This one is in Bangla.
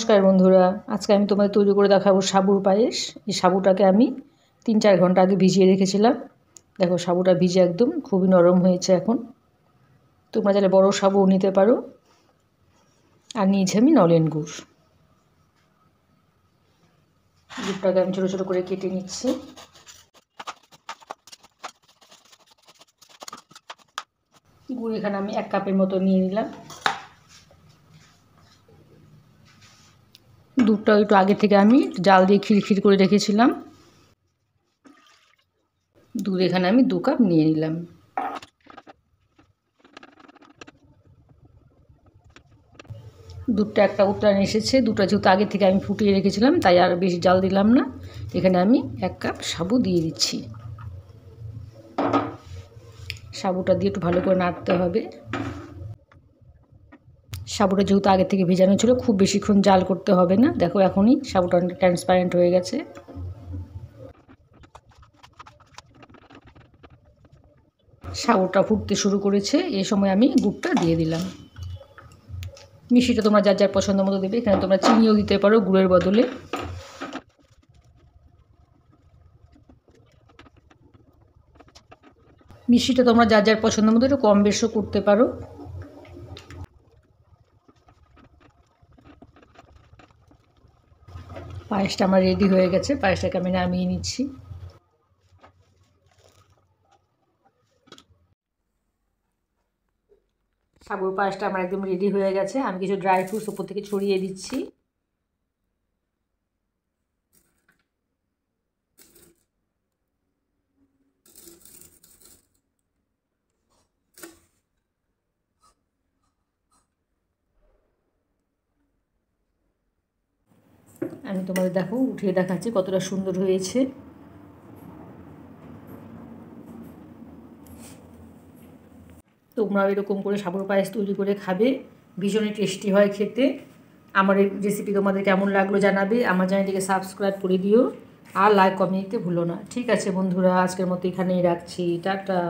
নমস্কার বন্ধুরা, আজকে আমি তোমাদের তৈরি করে দেখাবো সাবুর পায়েস। এই সাবুটাকে আমি 3-4 ঘন্টা আগে ভিজিয়ে রেখেছিলাম। দেখো সাবুটা ভিজে একদম খুবই নরম হয়েছে এখন। তোমরা চাইলে বড় সাবুও নিতে পারো। আর নিয়েছি আমি নলেন গুড়। গুড়টাকে আমি ছোটো ছোটো করে কেটে নিচ্ছি। গুড় এখানে আমি 1 কাপের মতো নিয়ে নিলাম। দুধটা একটু আগে থেকে আমি জাল দিয়ে খিরখির করে রেখেছিলাম। দুধ এখানে আমি 2 কাপ নিয়ে নিলাম। দুধটা একটা উতরান এসেছে। দুধটা যেহেতু আগে থেকে আমি ফুটিয়ে রেখেছিলাম তাই আর বেশি জাল দিলাম না। এখানে আমি 1 কাপ সাবু দিয়ে দিচ্ছি। সাবুটা দিয়ে একটু ভালো করে নাড়তে হবে। সাবুটা যেহেতু আগে থেকে ভেজানো ছিল, খুব বেশিক্ষণ জাল করতে হবে না। দেখো এখনই সাবুটা অনেক ট্রান্সপারেন্ট হয়ে গেছে। সাবুটা ফুটতে শুরু করেছে। এই সময় আমি গুড়টা দিয়ে দিলাম। মিষ্টিটা তোমরা যার যার পছন্দ মতো দেবে। এখানে তোমরা চিনিও দিতে পারো গুড়ের বদলে। মিষ্টিটা তোমরা যার যার পছন্দ মতো একটু কম বেশও করতে পারো। পায়েসটা আমার রেডি হয়ে গেছে। পায়েসটাকে আমি নামিয়ে নিচ্ছি। সাবুর পায়েসটা আমার একদম রেডি হয়ে গেছে। আমি কিছু ড্রাই ফ্রুটস উপর থেকে ছড়িয়ে দিচ্ছি। আমি তোমাদের দেখো উঠিয়ে দেখাচ্ছি কতটা সুন্দর হয়েছে। তোমরাও এরকম করে সাবুর পায়েস তৈরি করে খাবে, ভীষণই টেস্টি হয় খেতে। আমার এই রেসিপি তোমাদের কেমন লাগলো জানাবে। আমার চ্যানেলটিকে সাবস্ক্রাইব করে দিও আর লাইক কমেন্ট দিতে ভুলো না। ঠিক আছে বন্ধুরা, আজকের মতো এখানেই রাখছি। টাটা।